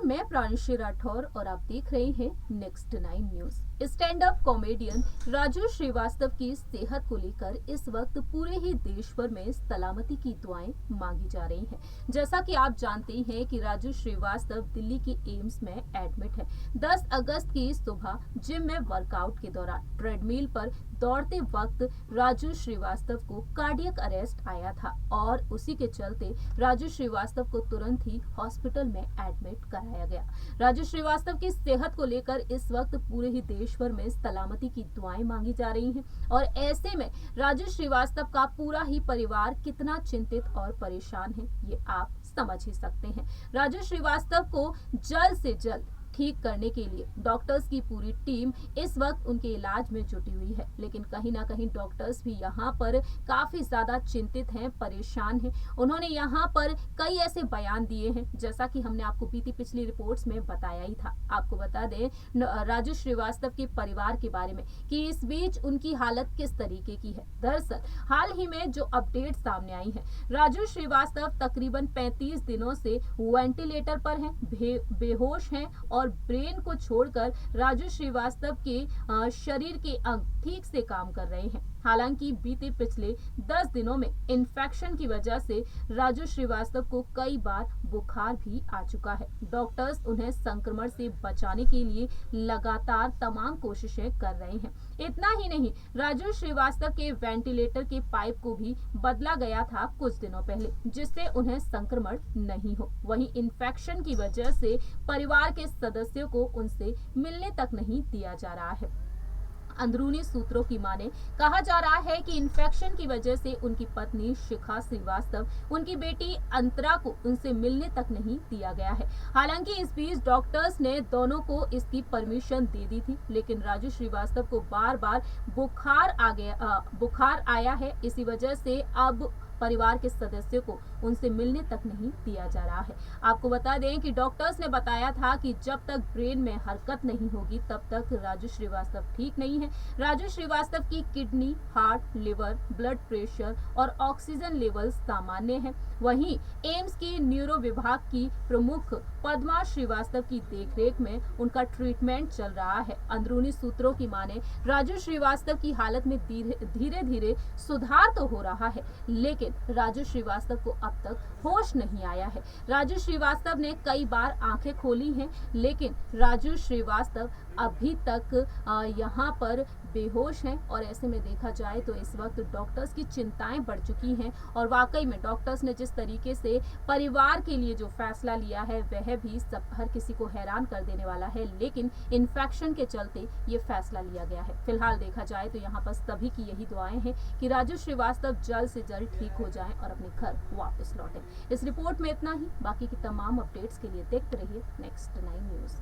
मैं प्रांशी राठौर और आप देख रहे हैं next 9 news. Stand up comedian Raju Srivastava की सेहत को लेकर इस वक्त पूरे ही देश भर में सलामती की दुआएं मांगी जा रही हैं। जैसा कि आप जानते हैं कि राजू श्रीवास्तव दिल्ली के एम्स में एडमिट है। 10 अगस्त की सुबह जिम में वर्कआउट के दौरान ट्रेडमिल पर दौड़ते वक्त राजू श्रीवास्तव को कार्डियक अरेस्ट आया था और उसी के चलते राजू श्रीवास्तव को तुरंत ही हॉस्पिटल में एडमिट कराया गया। राजू श्रीवास्तव की सेहत को लेकर इस वक्त पूरे ही देश भर में सलामती की दुआएं मांगी जा रही हैं और ऐसे में राजू श्रीवास्तव का पूरा ही परिवार कितना चिंतित और परेशान है ये आप समझ ही सकते हैं। राजू श्रीवास्तव को जल्द से जल्द ठीक करने के लिए डॉक्टर्स की पूरी टीम इस वक्त उनके इलाज में जुटी हुई है, लेकिन कहीं ना कहीं डॉक्टर्स भी यहाँ पर काफी ज्यादा चिंतित हैं, परेशान हैं। उन्होंने यहाँ पर कई ऐसे बयान दिए हैं जैसा कि हमने आपको पिछली रिपोर्ट्स में बताया ही था। आपको बता दें राजू श्रीवास्तव के परिवार के बारे में कि इस बीच उनकी हालत किस तरीके की है। दरअसल हाल ही में जो अपडेट सामने आई है, राजू श्रीवास्तव तकरीबन 35 दिनों से वेंटिलेटर पर हैं, बेहोश हैं और ब्रेन को छोड़कर राजू श्रीवास्तव के शरीर के अंग ठीक से काम कर रहे हैं। हालांकि बीते पिछले 10 दिनों में इन्फेक्शन की वजह से राजू श्रीवास्तव को कई बार बुखार भी आ चुका है। डॉक्टर्स उन्हें संक्रमण से बचाने के लिए लगातार तमाम कोशिशें कर रहे हैं। इतना ही नहीं, राजू श्रीवास्तव के वेंटिलेटर के पाइप को भी बदला गया था कुछ दिनों पहले, जिससे उन्हें संक्रमण नहीं हो। वहीं इन्फेक्शन की वजह से परिवार के सदस्यों को उनसे मिलने तक नहीं दिया जा रहा है। अंदरूनी सूत्रों की माने कहा जा रहा है कि इन्फेक्शन की वजह से उनकी पत्नी शिखा श्रीवास्तव, उनकी बेटी अंतरा को उनसे मिलने तक नहीं दिया गया है। हालांकि इस बीच डॉक्टर्स ने दोनों को इसकी परमिशन दे दी थी, लेकिन राजू श्रीवास्तव को बार बार बुखार आया है। इसी वजह से अब परिवार के सदस्यों को उनसे मिलने तक नहीं दिया जा रहा है। आपको बता दें कि डॉक्टर्स ने बताया था कि जब तक ब्रेन में हरकत नहीं होगी तब तक राजू श्रीवास्तव ठीक नहीं है। राजू श्रीवास्तव की kidney, heart, liver, blood pressure और ऑक्सीजन लेवल सामान्य है। वहीं एम्स की न्यूरो विभाग की प्रमुख पद्मा श्रीवास्तव की देखरेख में उनका ट्रीटमेंट चल रहा है। अंदरूनी सूत्रों की माने राजू श्रीवास्तव की हालत में धीरे धीरे सुधार तो हो रहा है, लेकिन राजू श्रीवास्तव को अब तक होश नहीं आया है। राजू श्रीवास्तव ने कई बार आंखें खोली हैं, लेकिन राजू श्रीवास्तव अभी तक यहाँ पर बेहोश हैं और ऐसे में देखा जाए तो इस वक्त डॉक्टर्स की चिंताएं बढ़ चुकी हैं और वाकई में डॉक्टर्स ने जिस तरीके से परिवार के लिए जो फैसला लिया है वह भी हर किसी को हैरान कर देने वाला है, लेकिन इन्फेक्शन के चलते ये फैसला लिया गया है। फिलहाल देखा जाए तो यहाँ पर सभी की यही दुआएं हैं कि राजू श्रीवास्तव जल्द से जल्द ठीक हो जाएं और अपने घर वापस लौटें। इस रिपोर्ट में इतना ही। बाकी की तमाम अपडेट्स के लिए देखते रहिए नेक्स्ट 9 न्यूज।